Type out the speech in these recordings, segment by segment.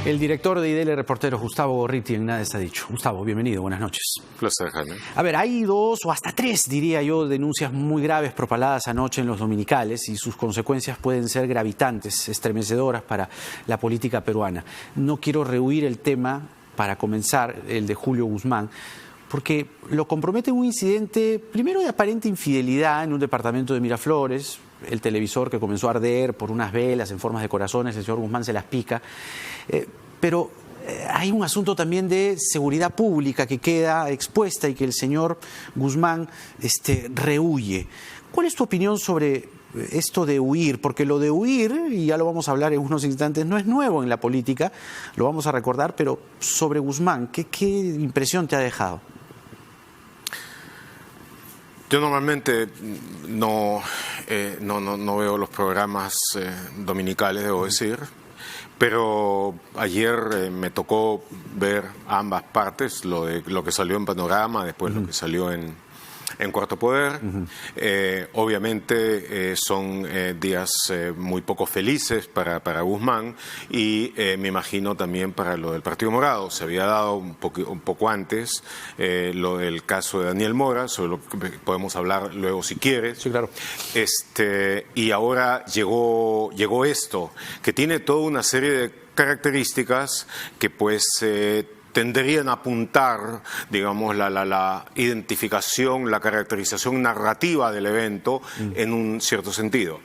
El director de IDL Reporteros, Gustavo Gorriti, en Nada está dicho. Gustavo, bienvenido, buenas noches. Placer, Jaime. A ver, hay 2 o hasta 3, diría yo, denuncias muy graves propaladas anoche en los dominicales y sus consecuencias pueden ser gravitantes, estremecedoras para la política peruana. No quiero rehuir el tema, para comenzar, el de Julio Guzmán, porque lo compromete un incidente, primero de aparente infidelidad en un departamento de Miraflores, el televisor que comenzó a arder por unas velas en formas de corazones, el señor Guzmán se las pica, pero hay un asunto también de seguridad pública que queda expuesta y que el señor Guzmán rehúye. ¿Cuál es tu opinión sobre esto de huir? Porque lo de huir, y ya lo vamos a hablar en unos instantes, no es nuevo en la política, lo vamos a recordar, pero sobre Guzmán, ¿qué impresión te ha dejado? Yo normalmente no veo los programas dominicales, debo decir, pero ayer me tocó ver ambas partes, lo que salió en Panorama, después lo que salió en Cuarto Poder. Obviamente son días muy poco felices para Guzmán y me imagino también para lo del Partido Morado. Se había dado un poco antes lo del caso de Daniel Mora, sobre lo que podemos hablar luego si quieres. Sí, claro. Y ahora llegó esto, que tiene toda una serie de características que pues tendrían a apuntar, digamos, la identificación, la caracterización narrativa del evento en un cierto sentido.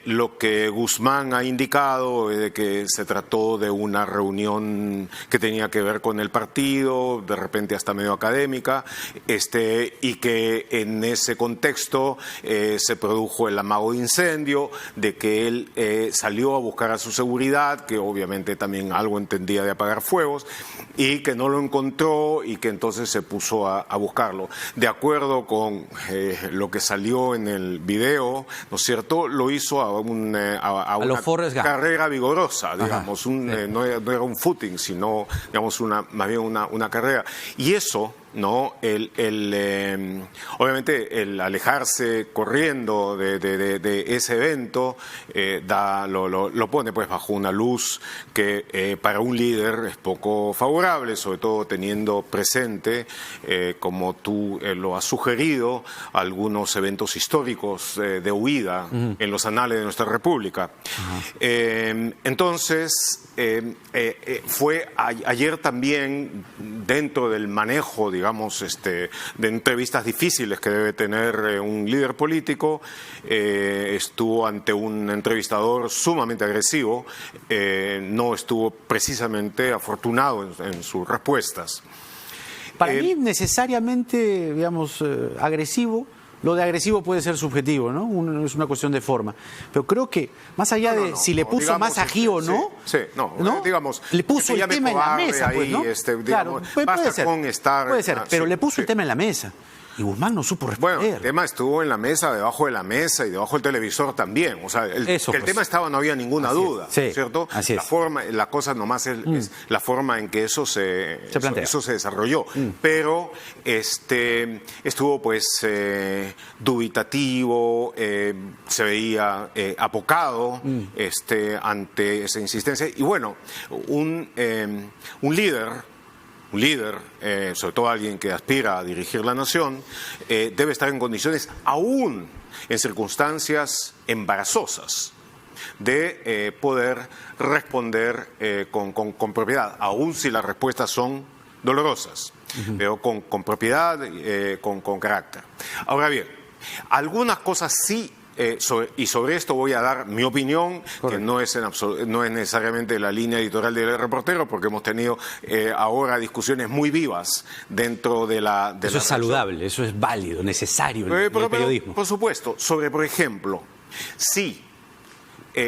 Lo que Guzmán ha indicado es de que se trató de una reunión que tenía que ver con el partido, de repente hasta medio académica, y que en ese contexto se produjo el amago de incendio, de que él salió a buscar a su seguridad, que obviamente también algo entendía de apagar fuegos, y que no lo encontró y que entonces se puso a buscarlo. De acuerdo con lo que salió en el video, ¿no es cierto?, lo hizo a una carrera vigorosa, digamos, no era un footing, sino, digamos, más bien una carrera. Y eso, ¿no? Obviamente el alejarse corriendo de ese evento lo pone pues bajo una luz que para un líder es poco favorable, sobre todo teniendo presente, como tú lo has sugerido, algunos eventos históricos de huida en los anales de nuestra República. Entonces, fue ayer también dentro del manejo, digamos, de entrevistas difíciles que debe tener un líder político, estuvo ante un entrevistador sumamente agresivo, no estuvo precisamente afortunado en sus respuestas. Para mí necesariamente, digamos, agresivo. Lo de agresivo puede ser subjetivo, ¿no? Es una cuestión de forma. Pero creo que, más allá de si le puso digamos, más ají o no, digamos, le puso el tema en la mesa, pues, ¿no? Claro, puede ser, pero le puso el tema en la mesa. Y Guzmán no supo responder. Bueno, el tema estuvo en la mesa, debajo de la mesa y debajo del televisor también. O sea, el tema estaba, no había ninguna duda, ¿cierto? Así es. La cosa nomás es la forma en que eso se desarrolló. Pero estuvo pues dubitativo, se veía apocado ante esa insistencia. Y bueno, un líder, sobre todo alguien que aspira a dirigir la nación, debe estar en condiciones, aún en circunstancias embarazosas, de poder responder con propiedad, aún si las respuestas son dolorosas, pero con propiedad, con carácter. Ahora bien, algunas cosas sí. Y sobre esto voy a dar mi opinión, correcto, que no es necesariamente la línea editorial del reportero, porque hemos tenido ahora discusiones muy vivas dentro de la... Eso es saludable, eso es válido, necesario en el periodismo. Por supuesto, sobre, por ejemplo, si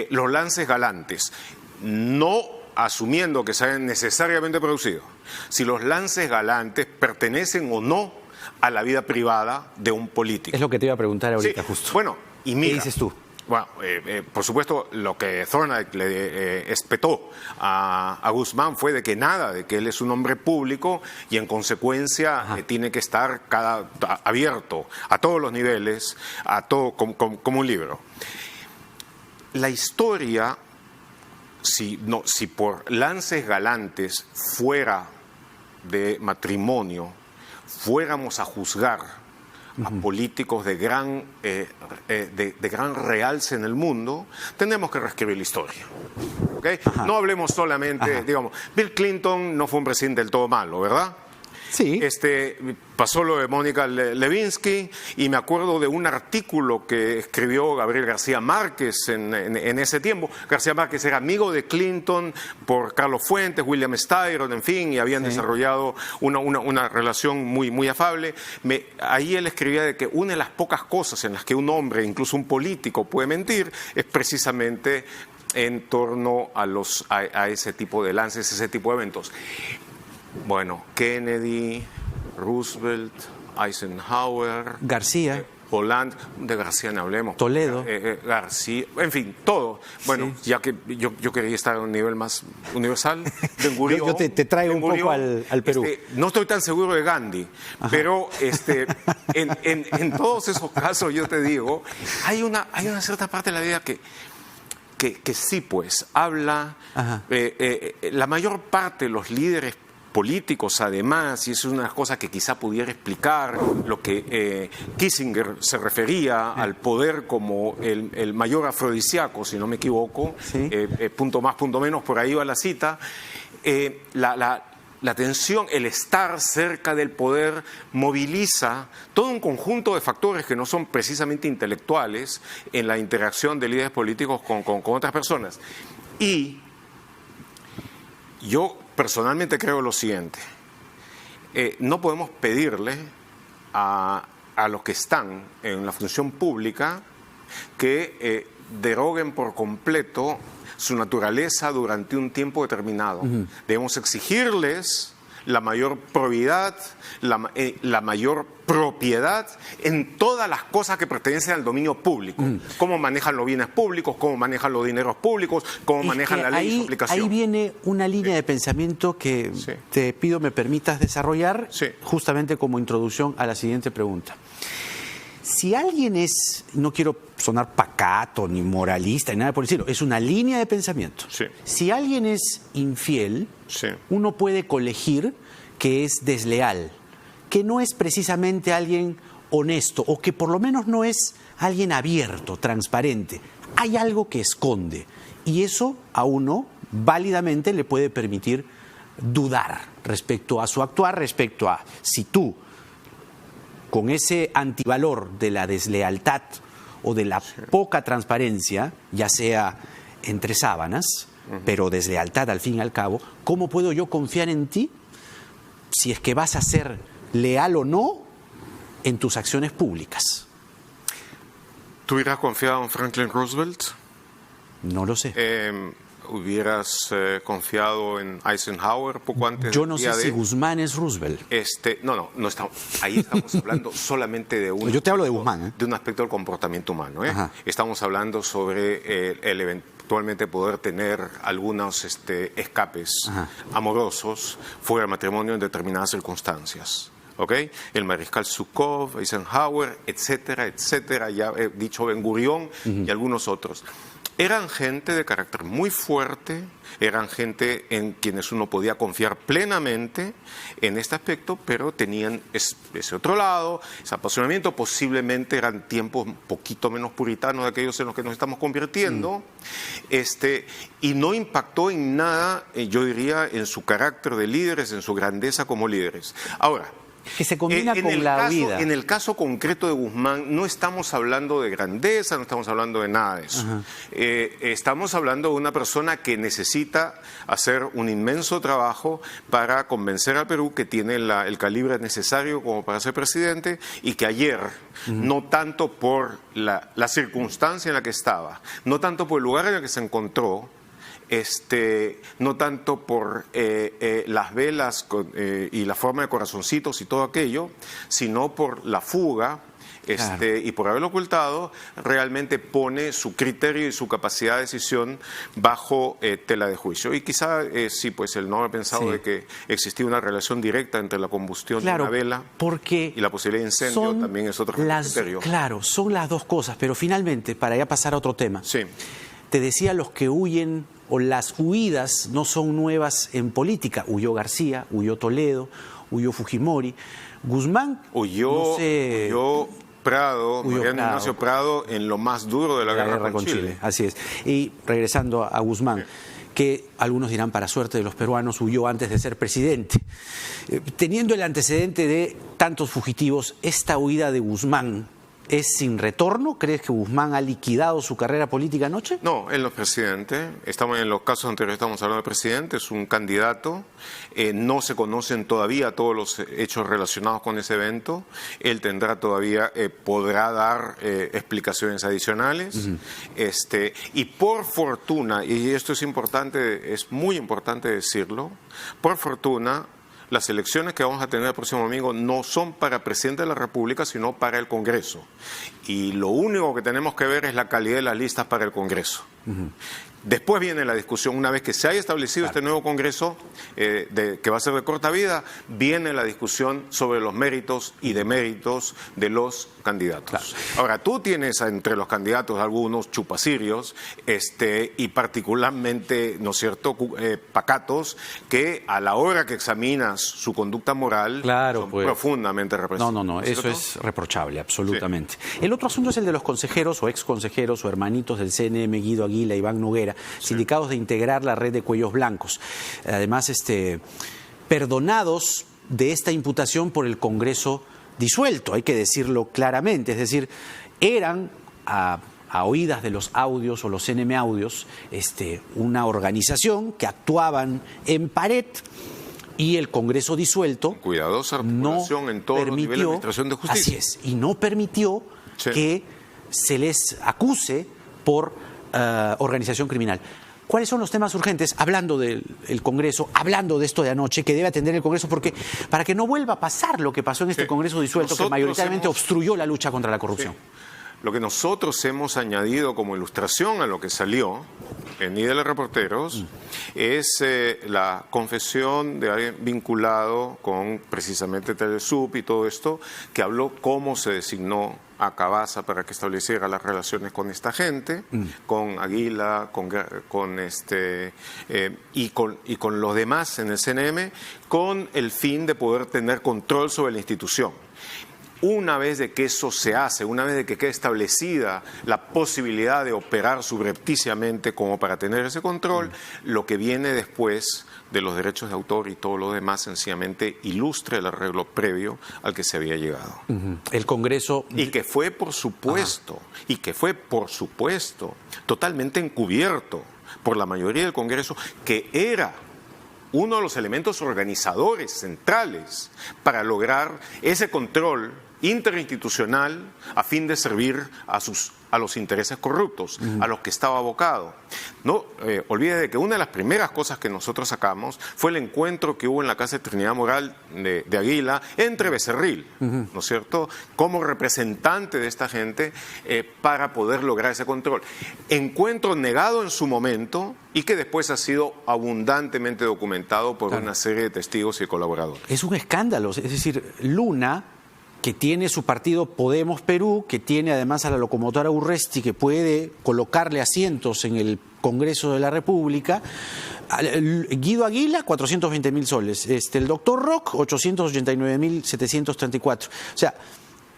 los lances galantes, no asumiendo que se hayan necesariamente producido, si los lances galantes pertenecen o no a la vida privada de un político. Es lo que te iba a preguntar ahorita, justo. Bueno, y mira, ¿qué dices tú? Bueno, por supuesto, lo que Thorndike le espetó a Guzmán fue de que él es un hombre público y en consecuencia tiene que estar abierto a todos los niveles, a todo como un libro. La historia si por lances galantes fuera de matrimonio fuéramos a juzgar a políticos de gran realce en el mundo, tenemos que reescribir la historia. ¿Okay? No hablemos solamente, digamos, Bill Clinton no fue un presidente del todo malo, ¿verdad? Sí. Pasó lo de Mónica Lewinsky, y me acuerdo de un artículo que escribió Gabriel García Márquez en ese tiempo. García Márquez era amigo de Clinton por Carlos Fuentes, William Styron, en fin, y habían desarrollado una relación muy afable. Ahí él escribía de que una de las pocas cosas en las que un hombre, incluso un político, puede mentir es precisamente en torno a ese tipo de lances, ese tipo de eventos. Bueno, Kennedy, Roosevelt, Eisenhower, García, Hollande, de García no hablemos, Toledo, García, en fin, todo. Bueno, ya que yo quería estar a un nivel más universal, Ben Gurión, yo te traigo un poco al Perú. No estoy tan seguro de Gandhi, pero en todos esos casos yo te digo, hay una cierta parte de la vida que sí, pues, habla, la mayor parte de los líderes políticos, además, y eso es una cosa que quizá pudiera explicar lo que Kissinger se refería al poder como el mayor afrodisíaco, si no me equivoco, punto más, punto menos, por ahí va la cita. La tensión, el estar cerca del poder moviliza todo un conjunto de factores que no son precisamente intelectuales en la interacción de líderes políticos con otras personas. Y yo personalmente creo lo siguiente: no podemos pedirle a los que están en la función pública que deroguen por completo su naturaleza durante un tiempo determinado. Debemos exigirles la mayor probidad, la mayor propiedad en todas las cosas que pertenecen al dominio público. Cómo manejan los bienes públicos, cómo manejan los dineros públicos, cómo manejan la ley y su aplicación. Ahí viene una línea de pensamiento que te pido me permitas desarrollar justamente como introducción a la siguiente pregunta. Si alguien es, no quiero sonar pacato ni moralista ni nada por el estilo, es una línea de pensamiento. Si alguien es infiel, uno puede colegir que es desleal, que no es precisamente alguien honesto, o que por lo menos no es alguien abierto, transparente. Hay algo que esconde, y eso a uno válidamente le puede permitir dudar respecto a su actuar, respecto a si tú, con ese antivalor de la deslealtad o de la poca transparencia, ya sea entre sábanas, pero deslealtad al fin y al cabo, ¿cómo puedo yo confiar en ti si es que vas a ser leal o no en tus acciones públicas? ¿Tú hubieras confiado en Franklin Roosevelt? No lo sé. ¿Hubieras confiado en Eisenhower poco antes? Yo no sé si Guzmán es Roosevelt. No estamos, ahí estamos hablando solamente de un... Yo te hablo de Guzmán. De un aspecto del comportamiento humano. Estamos hablando sobre el eventualmente poder tener algunos escapes amorosos fuera del matrimonio en determinadas circunstancias. ¿Okay? El mariscal Zhukov, Eisenhower, etcétera, etcétera, ya he dicho Ben Gurión y algunos otros. Eran gente de carácter muy fuerte, eran gente en quienes uno podía confiar plenamente en este aspecto, pero tenían ese otro lado, ese apasionamiento. Posiblemente eran tiempos un poquito menos puritanos de aquellos en los que nos estamos convirtiendo, y no impactó en nada, yo diría, en su carácter de líderes, en su grandeza como líderes. Ahora, que se combina con la vida. En el caso concreto de Guzmán, no estamos hablando de grandeza, no estamos hablando de nada de eso. Estamos hablando de una persona que necesita hacer un inmenso trabajo para convencer al Perú que tiene el calibre necesario como para ser presidente, y que ayer, no tanto por la circunstancia en la que estaba, no tanto por el lugar en el que se encontró, no tanto por las velas y la forma de corazoncitos y todo aquello, sino por la fuga y por haberlo ocultado, realmente pone su criterio y su capacidad de decisión bajo tela de juicio. Y quizá sí, pues el no haber pensado de que existía una relación directa entre la combustión de una vela y la posibilidad de incendio también es otro criterio. Claro, son las dos cosas, pero finalmente, para ya pasar a otro tema. te decía, los que huyen o las huidas no son nuevas en política. Huyó García, huyó Toledo, huyó Fujimori. Guzmán, huyó Prado, Mariano Ignacio Prado, en lo más duro de la guerra con Chile. Así es. Y regresando a Guzmán, sí, que algunos dirán, para suerte de los peruanos, huyó antes de ser presidente. Teniendo el antecedente de tantos fugitivos, ¿esta huida de Guzmán es sin retorno? ¿Crees que Guzmán ha liquidado su carrera política anoche? No, él no es presidente. En los casos anteriores estamos hablando de presidente, es un candidato. No se conocen todavía todos los hechos relacionados con ese evento. Él tendrá todavía, podrá dar explicaciones adicionales. Y por fortuna, y esto es importante, es muy importante decirlo, por fortuna, las elecciones que vamos a tener el próximo domingo no son para presidente de la República, sino para el Congreso. Y lo único que tenemos que ver es la calidad de las listas para el Congreso. Después viene la discusión, una vez que se haya establecido este nuevo Congreso, que va a ser de corta vida, viene la discusión sobre los méritos y deméritos de los candidatos. Claro. Ahora, tú tienes entre los candidatos algunos chupacirios, y particularmente, ¿no es cierto?, pacatos, que a la hora que examinas su conducta moral, son profundamente represivos. No, eso es reprochable, absolutamente. Sí. El otro asunto es el de los consejeros o exconsejeros o hermanitos del CNM, Guido Aguila, Iván Noguera, sindicados de integrar la red de cuellos blancos. Además, perdonados de esta imputación por el Congreso disuelto, hay que decirlo claramente, es decir, eran a oídas de los audios o los CNM audios, una organización que actuaban en pared, y el Congreso disuelto cuidadosa articulación en todos los niveles de administración de justicia. Así es, y no permitió que se les acuse por organización criminal. ¿Cuáles son los temas urgentes? Hablando del Congreso, hablando de esto de anoche, que debe atender el Congreso, porque para que no vuelva a pasar lo que pasó en este Congreso disuelto, que mayoritariamente obstruyó la lucha contra la corrupción. Lo que nosotros hemos añadido como ilustración a lo que salió en I de los Reporteros es la confesión de alguien vinculado con precisamente Telesub y todo esto, que habló cómo se designó a Cavazza para que estableciera las relaciones con esta gente, con Aguila, y con los demás en el CNM, con el fin de poder tener control sobre la institución. Una vez de que eso se hace, una vez de que quede establecida la posibilidad de operar subrepticiamente como para tener ese control, lo que viene después de los derechos de autor y todo lo demás sencillamente ilustra el arreglo previo al que se había llegado. El Congreso... Y que fue, por supuesto, totalmente encubierto por la mayoría del Congreso, que era uno de los elementos organizadores centrales para lograr ese control interinstitucional a fin de servir a los intereses corruptos, a los que estaba abocado. No olvide de que una de las primeras cosas que nosotros sacamos fue el encuentro que hubo en la Casa de Trinidad Moral de Aguila entre Becerril, ¿no es cierto?, como representante de esta gente para poder lograr ese control. Encuentro negado en su momento y que después ha sido abundantemente documentado por una serie de testigos y colaboradores. Es un escándalo, es decir, Luna, que tiene su partido Podemos Perú, que tiene además a la locomotora Urresti, que puede colocarle asientos en el Congreso de la República. Guido Aguila, 420.000 soles. El doctor Rock, 889.734. O sea,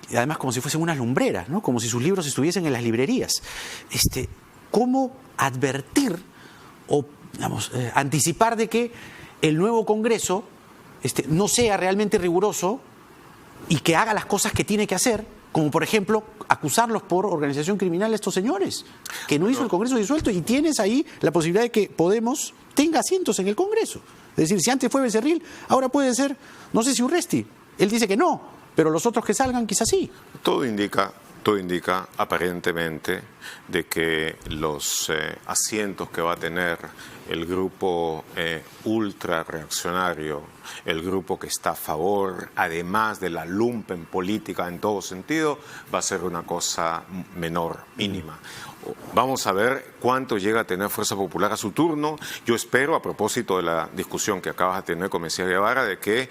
y además como si fuesen unas lumbreras, ¿no? Como si sus libros estuviesen en las librerías. ¿Cómo advertir o, anticipar de que el nuevo Congreso no sea realmente riguroso y que haga las cosas que tiene que hacer, como por ejemplo acusarlos por organización criminal a estos señores, que no hizo el Congreso disuelto, y tienes ahí la posibilidad de que Podemos tenga asientos en el Congreso? Es decir, si antes fue Becerril, ahora puede ser, no sé si Urresti, él dice que no, pero los otros que salgan quizás sí. Todo indica aparentemente de que los asientos que va a tener el grupo ultra reaccionario el grupo que está a favor, además de la lumpen política en todo sentido, va a ser una cosa menor, mínima. Vamos a ver cuánto llega a tener Fuerza Popular a su turno. Yo espero, a propósito de la discusión que acabas de tener con Mesías Guevara, de que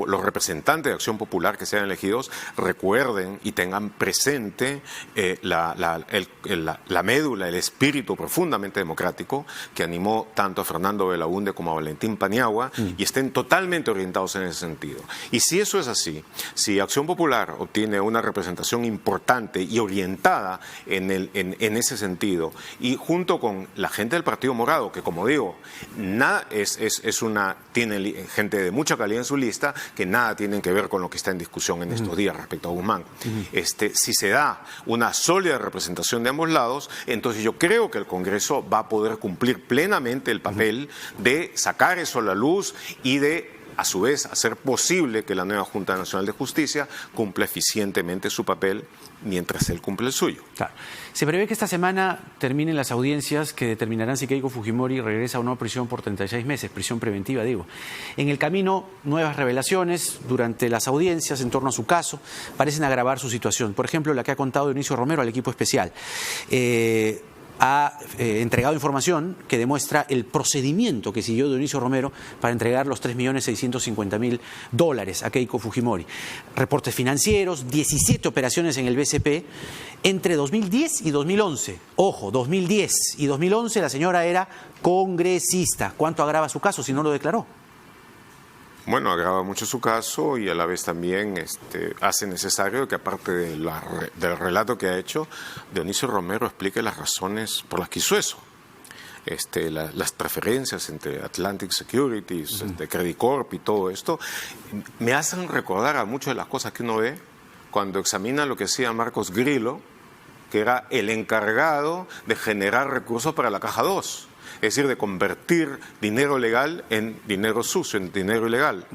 los representantes de Acción Popular que sean elegidos recuerden y tengan presente la médula, el espíritu profundamente democrático que animó tanto a Fernando Belaúnde como a Valentín Paniagua y estén totalmente orientados en ese sentido. Y si eso es así, si Acción Popular obtiene una representación importante y orientada en ese sentido, y junto con la gente del Partido Morado, que como digo, tiene gente de mucha calidad en su lista, que nada tienen que ver con lo que está en discusión en estos días respecto a Guzmán. Si se da una sólida representación de ambos lados, entonces yo creo que el Congreso va a poder cumplir plenamente el papel de sacar eso a la luz y de, a su vez, hacer posible que la nueva Junta Nacional de Justicia cumpla eficientemente su papel mientras él cumple el suyo. Claro. Se prevé que esta semana terminen las audiencias que determinarán si Keiko Fujimori regresa o no a prisión por 36 meses, prisión preventiva, digo. En el camino, nuevas revelaciones durante las audiencias en torno a su caso parecen agravar su situación. Por ejemplo, la que ha contado Dionisio Romero al equipo especial. Ha entregado información que demuestra el procedimiento que siguió Dionisio Romero para entregar los $3.650.000 a Keiko Fujimori. Reportes financieros, 17 operaciones en el BCP entre 2010 y 2011. Ojo, 2010 y 2011 la señora era congresista. ¿Cuánto agrava su caso si no lo declaró? Bueno, agrava mucho su caso y a la vez también hace necesario que, aparte del relato que ha hecho, Dionisio Romero explique las razones por las que hizo eso. Las preferencias entre Atlantic Securities, Credit Corp y todo esto, me hacen recordar a muchas de las cosas que uno ve cuando examina lo que hacía Marcos Grillo, que era el encargado de generar recursos para la Caja 2. Es decir, de convertir dinero legal en dinero sucio, en dinero ilegal.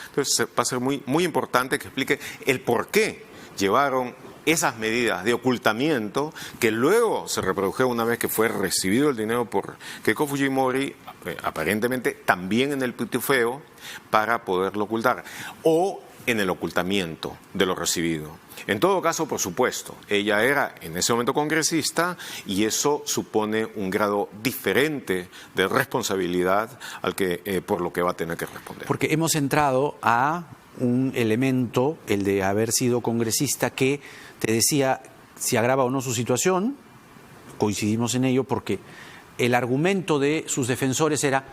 Entonces va a ser muy, muy importante que explique el por qué llevaron esas medidas de ocultamiento que luego se reprodujeron una vez que fue recibido el dinero por Keiko Fujimori, aparentemente también en el pitufeo, para poderlo ocultar, o en el ocultamiento de lo recibido. En todo caso, por supuesto, ella era en ese momento congresista y eso supone un grado diferente de responsabilidad por lo que va a tener que responder. Porque hemos entrado a un elemento, el de haber sido congresista, que te decía si agrava o no su situación. Coincidimos en ello porque el argumento de sus defensores era: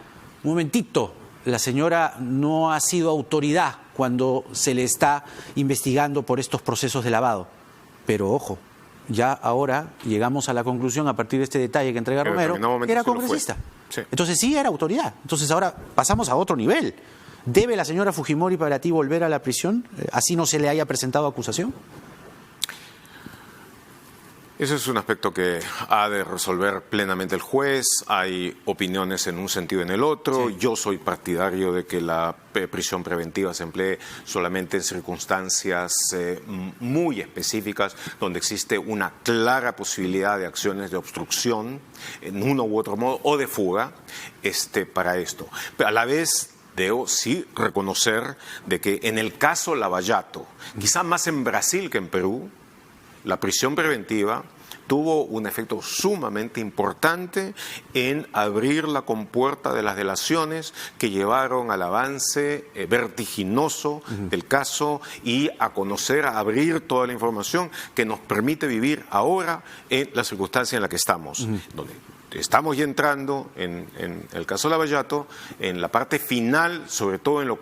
un momentito, la señora no ha sido autoridad cuando se le está investigando por estos procesos de lavado. Pero ojo, ya ahora llegamos a la conclusión, a partir de este detalle que entrega Romero, que era congresista. Sí. Entonces sí era autoridad. Entonces ahora pasamos a otro nivel. ¿Debe la señora Fujimori para ti volver a la prisión, así no se le haya presentado acusación? Ese es un aspecto que ha de resolver plenamente el juez. Hay opiniones en un sentido y en el otro. Sí. Yo soy partidario de que la prisión preventiva se emplee solamente en circunstancias muy específicas, donde existe una clara posibilidad de acciones de obstrucción, en uno u otro modo, o de fuga, para esto. Pero a la vez debo sí reconocer de que en el caso Lavallato, quizá más en Brasil que en Perú, la prisión preventiva tuvo un efecto sumamente importante en abrir la compuerta de las delaciones que llevaron al avance vertiginoso del caso y a conocer, a abrir toda la información que nos permite vivir ahora en la circunstancia en la que estamos, donde estamos ya entrando en el caso Lavallato, en la parte final, sobre todo en lo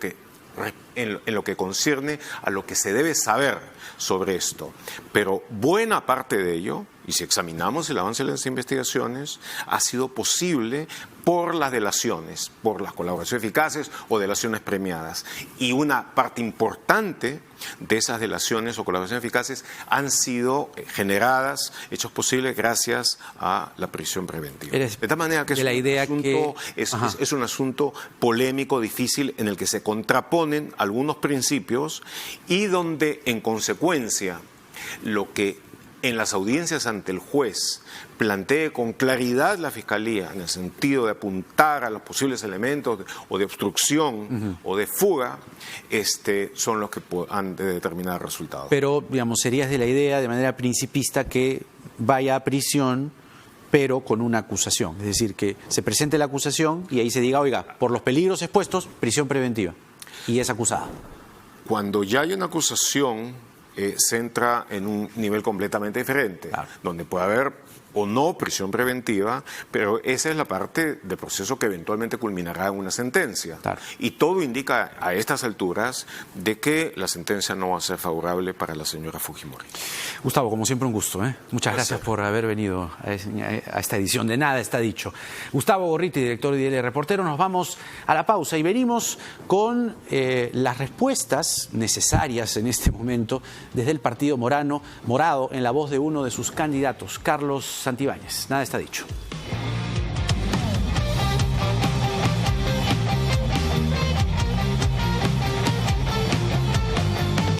que concierne a lo que se debe saber sobre esto. Pero buena parte de ello, y si examinamos el avance de las investigaciones, ha sido posible por las delaciones, por las colaboraciones eficaces o delaciones premiadas. Y una parte importante de esas delaciones o colaboraciones eficaces han sido generadas, hechos posibles gracias a la prisión preventiva. De tal manera que es un asunto polémico, difícil, en el que se contraponen algunos principios y donde, en consecuencia, lo que en las audiencias ante el juez plantee con claridad la Fiscalía en el sentido de apuntar a los posibles elementos o de obstrucción o de fuga, son los que han de determinar resultados. Pero, digamos, serías de la idea, de manera principista, que vaya a prisión, pero con una acusación. Es decir, que se presente la acusación y ahí se diga, oiga, por los peligros expuestos, prisión preventiva. Y es acusada. Cuando ya hay una acusación, se entra en un nivel completamente diferente, claro, donde puede haber o no prisión preventiva, pero esa es la parte del proceso que eventualmente culminará en una sentencia. Claro. Y todo indica a estas alturas de que la sentencia no va a ser favorable para la señora Fujimori. Gustavo, como siempre, un gusto. Muchas gracias por haber venido a esta edición de Nada Está Dicho. Gustavo Gorriti, director de IDL Reportero. Nos vamos a la pausa y venimos con las respuestas necesarias en este momento desde el Partido Morado en la voz de uno de sus candidatos, Carlos Santibáñez. Nada está dicho.